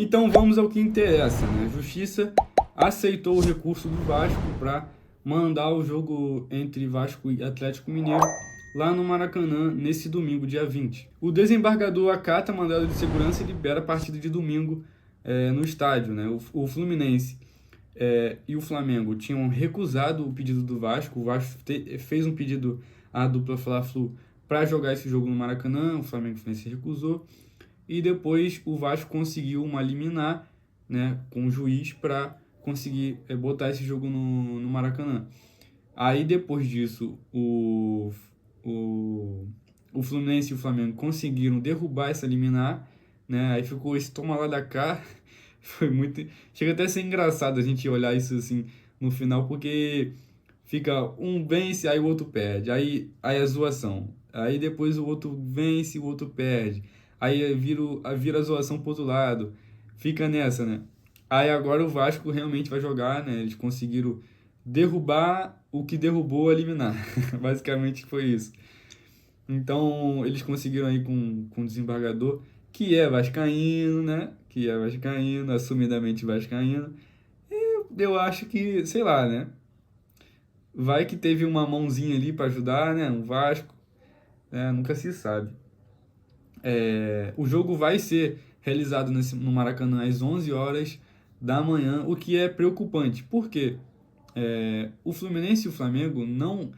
Então vamos ao que interessa, né? A Justiça aceitou o recurso do Vasco para mandar o jogo entre Vasco e Atlético Mineiro lá no Maracanã nesse domingo, dia 20. O desembargador acata mandado de segurança e libera a partida de domingo no estádio, né? O Fluminense e o Flamengo tinham recusado o pedido do Vasco. O Vasco fez um pedido à dupla Fla-Flu para jogar esse jogo no Maracanã. O Flamengo se recusou. E depois o Vasco conseguiu uma liminar, né, com o juiz para conseguir botar esse jogo no Maracanã. Aí depois disso o, o Fluminense e o Flamengo conseguiram derrubar essa liminar, né? Aí ficou esse toma lá da cá. Foi muito. Chega até a ser engraçado a gente olhar isso assim no final, porque fica um vence, aí o outro perde. Aí a zoação. Aí depois o outro vence, o outro perde. Aí vira a zoação pro outro lado. Fica nessa, né? Aí agora o Vasco realmente vai jogar, né? Eles conseguiram derrubar o que derrubou a liminar. Basicamente foi isso. Então eles conseguiram aí com o desembargador, que é vascaíno, né? Que é vascaíno, assumidamente vascaíno. Eu acho que, sei lá, né? Vai que teve uma mãozinha ali para ajudar, né? Um Vasco, né? Nunca se sabe. O jogo vai ser realizado no Maracanã às 11 horas da manhã, o que é preocupante. Por quê? O Fluminense e o Flamengo não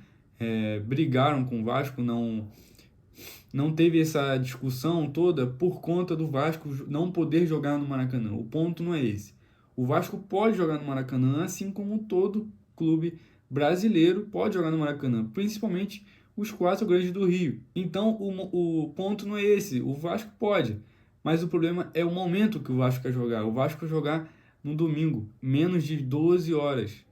brigaram com o Vasco, não teve essa discussão toda por conta do Vasco não poder jogar no Maracanã. O ponto não é esse. O Vasco pode jogar no Maracanã, assim como todo clube brasileiro pode jogar no Maracanã, principalmente os quatro grandes do Rio. Então o ponto não é esse. O Vasco pode, mas o problema é o momento que o Vasco quer jogar. O Vasco quer jogar no domingo, menos de 12 horas.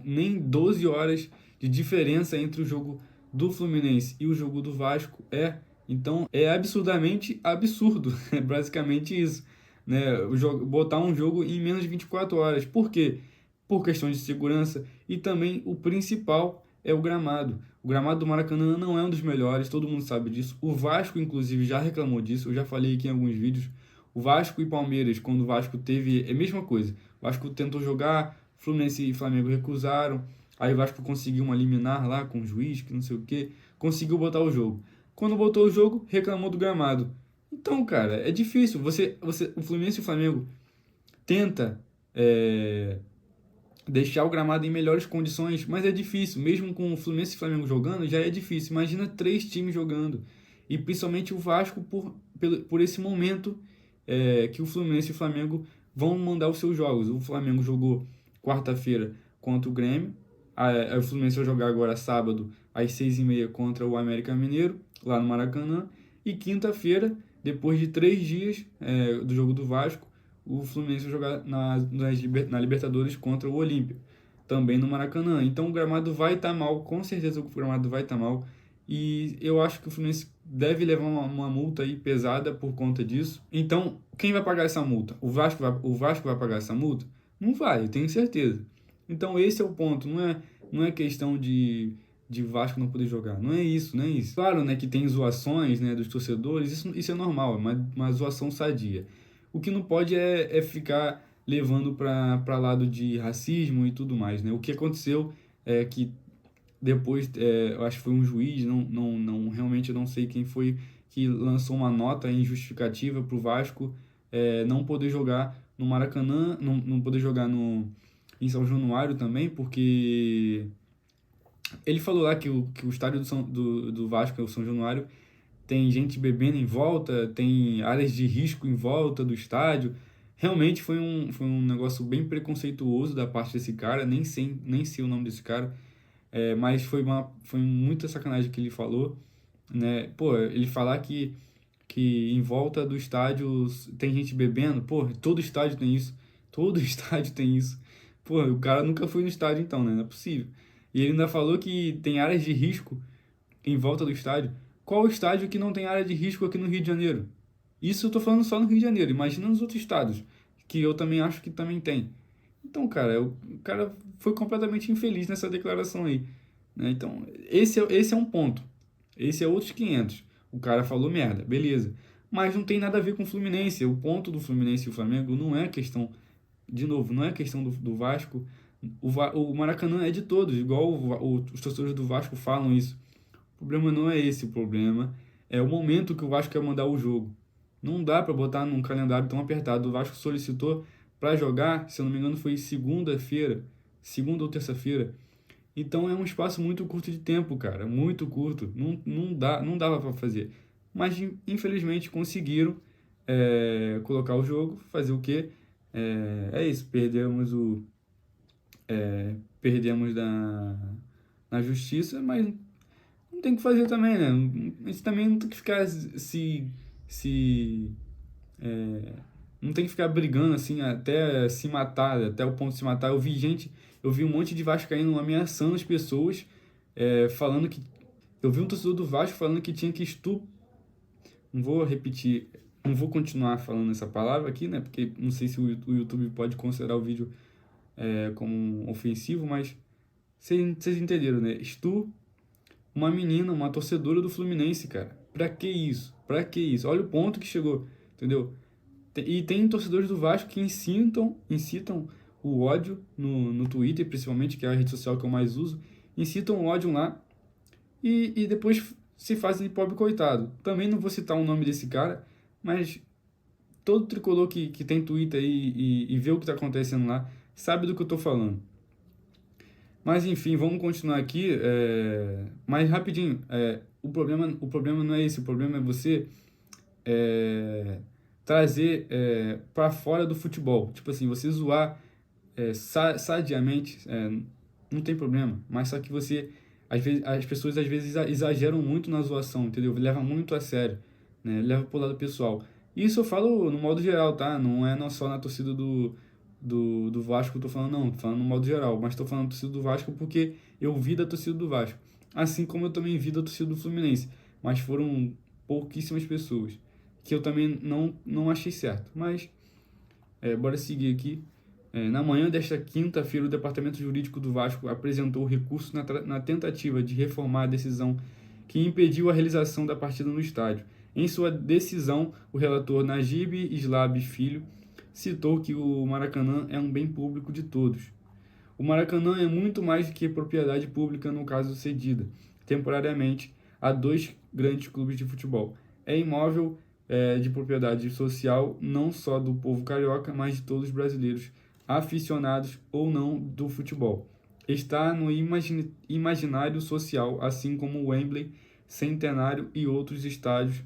Nem 12 horas de diferença entre o jogo do Fluminense e o jogo do Vasco então é absurdamente absurdo, é basicamente isso, né? Botar um jogo em menos de 24 horas. Por quê? Por questão de segurança e também o principal é o gramado. O gramado do Maracanã não é um dos melhores, todo mundo sabe disso. O Vasco, inclusive, já reclamou disso, eu já falei aqui em alguns vídeos. O Vasco e Palmeiras, quando o Vasco teve, é a mesma coisa. O Vasco tentou jogar, Fluminense e Flamengo recusaram. Aí o Vasco conseguiu uma liminar lá com o juiz, que não sei o que, conseguiu botar o jogo. Quando botou o jogo, reclamou do gramado. Então, cara, é difícil. O Fluminense e o Flamengo tenta deixar o gramado em melhores condições, mas é difícil. Mesmo com o Fluminense e o Flamengo jogando, já é difícil. Imagina três times jogando. E principalmente o Vasco por esse momento que o Fluminense e o Flamengo vão mandar os seus jogos. O Flamengo jogou quarta-feira contra o Grêmio. O Fluminense vai jogar agora sábado às 6h30 contra o América Mineiro, lá no Maracanã. E quinta-feira, depois de 3 dias do jogo do Vasco, o Fluminense vai jogar na Libertadores contra o Olímpia, também no Maracanã. Então o gramado vai estar mal, com certeza o gramado vai estar mal. E eu acho que o Fluminense deve levar uma multa aí pesada por conta disso. Então, quem vai pagar essa multa? O Vasco vai pagar essa multa? Não vai, eu tenho certeza. Então esse é o ponto, não é questão de Vasco não poder jogar, não é isso, não é isso. Claro, né, que tem zoações, né, dos torcedores, isso é normal, é uma zoação sadia. O que não pode é ficar levando para lado de racismo e tudo mais, né? O que aconteceu é que depois, eu acho que foi um juiz, realmente eu não sei quem foi, que lançou uma nota injustificativa para o Vasco não poder jogar no Maracanã, não poder jogar em São Januário também, porque ele falou lá que o estádio do Vasco, é o São Januário, tem gente bebendo em volta, tem áreas de risco em volta do estádio. Realmente foi um negócio bem preconceituoso da parte desse cara, nem sei o nome desse cara, mas foi muita sacanagem que ele falou, né? Pô, ele falar que em volta do estádio tem gente bebendo, pô, todo estádio tem isso, todo estádio tem isso. Pô, o cara nunca foi no estádio então, né? Não é possível. E ele ainda falou que tem áreas de risco em volta do estádio. Qual estádio que não tem área de risco aqui no Rio de Janeiro? Isso eu tô falando só no Rio de Janeiro, imagina nos outros estados, que eu também acho que também tem. Então, cara, o cara foi completamente infeliz nessa declaração aí, né? Então, esse é um ponto. Esse é outros 500. O cara falou merda, beleza. mas não tem nada a ver com o Fluminense. O ponto do Fluminense e o Flamengo não é questão, de novo, não é questão do Vasco. O Maracanã é de todos, igual os torcedores do Vasco falam isso. O problema não é esse, o problema é o momento que o Vasco quer mandar o jogo. Não dá para botar num calendário tão apertado. O Vasco solicitou para jogar, se eu não me engano, foi segunda-feira, segunda ou terça-feira. Então é um espaço muito curto de tempo, cara, muito curto. Não dava para fazer. Mas infelizmente conseguiram colocar o jogo, fazer o quê? É isso, perdemos na justiça, mas não tem o que fazer também, né? A gente também não tem que ficar se não tem que ficar brigando assim até se matar, até o ponto de se matar. Eu vi um monte de vascaíno ameaçando as pessoas, falando que eu vi um torcedor do Vasco falando que tinha que não vou repetir, não vou continuar falando essa palavra aqui, né? Porque não sei se o YouTube pode considerar o vídeo como ofensivo, mas vocês entenderam, né? Uma menina, uma torcedora do Fluminense, cara. Pra que isso? Pra que isso? Olha o ponto que chegou, entendeu? E tem torcedores do Vasco que incitam o ódio no Twitter, principalmente, que é a rede social que eu mais uso, incitam o ódio lá e depois se fazem de pobre coitado. Também não vou citar o nome desse cara, mas todo tricolor que tem Twitter aí e vê o que está acontecendo lá sabe do que eu estou falando. Mas enfim, vamos continuar aqui. Mais rapidinho, o problema não é esse, o problema é você trazer para fora do futebol. Tipo assim, você zoar sadiamente, não tem problema. Mas só que você, às vezes, as pessoas às vezes exageram muito na zoação, entendeu? Leva muito a sério, né? Leva pro lado pessoal. Isso eu falo no modo geral, tá? Não é não só na torcida do Vasco que eu tô falando, não. Tô falando no modo geral. Mas tô falando da torcida do Vasco porque eu vi da torcida do Vasco. Assim como eu também vi da torcida do Fluminense. Mas foram pouquíssimas pessoas. Que eu também não achei certo. Mas, bora seguir aqui. Na manhã desta quinta-feira, o Departamento Jurídico do Vasco apresentou o recurso na tentativa de reformar a decisão que impediu a realização da partida no estádio. Em sua decisão, o relator Najib Islab Filho citou que o Maracanã é um bem público de todos. O Maracanã é muito mais do que propriedade pública no caso cedida, temporariamente, a dois grandes clubes de futebol. É imóvel de propriedade social não só do povo carioca, mas de todos os brasileiros, aficionados ou não do futebol. Está no imaginário social, assim como o Wembley, Centenário e outros estádios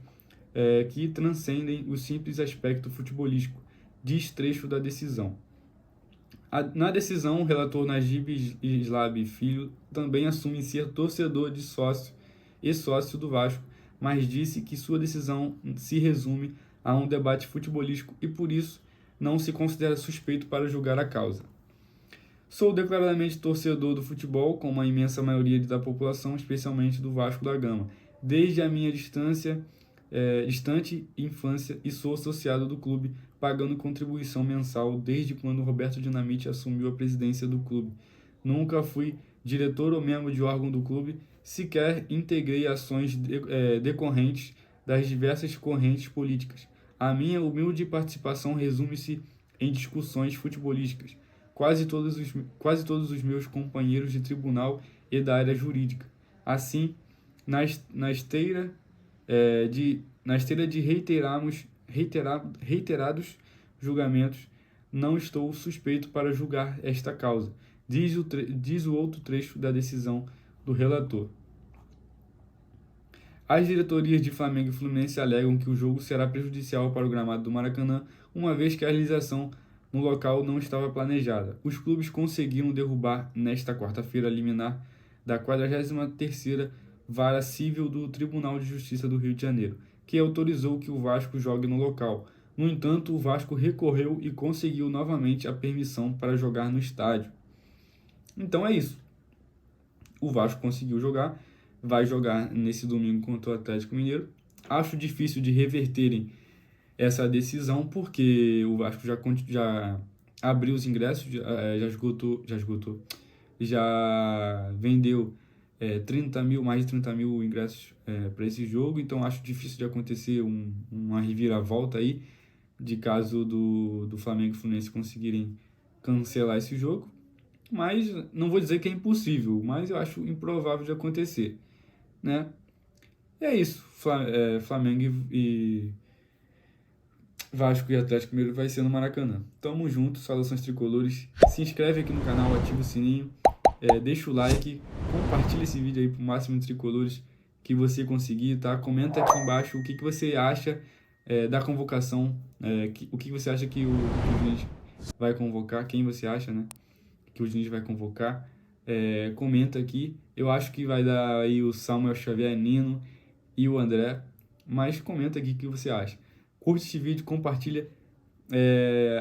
que transcendem o simples aspecto futebolístico, diz trecho da decisão. Na decisão, o relator Najib Islab Filho também assume ser torcedor de sócio do Vasco, mas disse que sua decisão se resume a um debate futebolístico e, por isso, não se considera suspeito para julgar a causa. Sou declaradamente torcedor do futebol, como a imensa maioria da população, especialmente do Vasco da Gama, desde a minha distante infância e sou associado do clube, pagando contribuição mensal desde quando Roberto Dinamite assumiu a presidência do clube. Nunca fui diretor ou membro de órgão do clube, sequer integrei ações decorrentes das diversas correntes políticas. A minha humilde participação resume-se em discussões futebolísticas. Quase todos os meus companheiros de tribunal e da área jurídica. Assim, na esteira de reiterados julgamentos, não estou suspeito para julgar esta causa, diz o outro trecho da decisão do relator. As diretorias de Flamengo e Fluminense alegam que o jogo será prejudicial para o gramado do Maracanã, uma vez que a realização no local não estava planejada. Os clubes conseguiram derrubar nesta quarta-feira a liminar da 43ª Vara Civil do Tribunal de Justiça do Rio de Janeiro, que autorizou que o Vasco jogue no local. No entanto, o Vasco recorreu e conseguiu novamente a permissão para jogar no estádio. Então é isso. O Vasco conseguiu jogar, vai jogar nesse domingo contra o Atlético Mineiro. Acho difícil de reverterem essa decisão, porque o Vasco já abriu os ingressos, já vendeu 30 mil, mais de 30 mil ingressos para esse jogo, então acho difícil de acontecer uma reviravolta aí, de caso do Flamengo e Fluminense conseguirem cancelar esse jogo, mas não vou dizer que é impossível, mas eu acho improvável de acontecer, né? E é isso, Flamengo e Vasco e Atlético Mineiro vai ser no Maracanã. Tamo junto, saudações tricolores. Se inscreve aqui no canal, ativa o sininho, deixa o like, compartilha esse vídeo aí pro máximo de tricolores que você conseguir, tá? Comenta aqui embaixo o que você acha da convocação, o que você acha que o Diniz vai convocar, quem você acha, né? Que o Diniz vai convocar. Comenta aqui. Eu acho que vai dar aí o Samuel Xavier, Nino e o André, mas comenta aqui o que você acha. Curte esse vídeo, compartilha,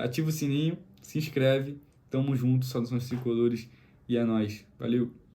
ativa o sininho, se inscreve. Tamo junto, saudações tricolores e é nóis. Valeu!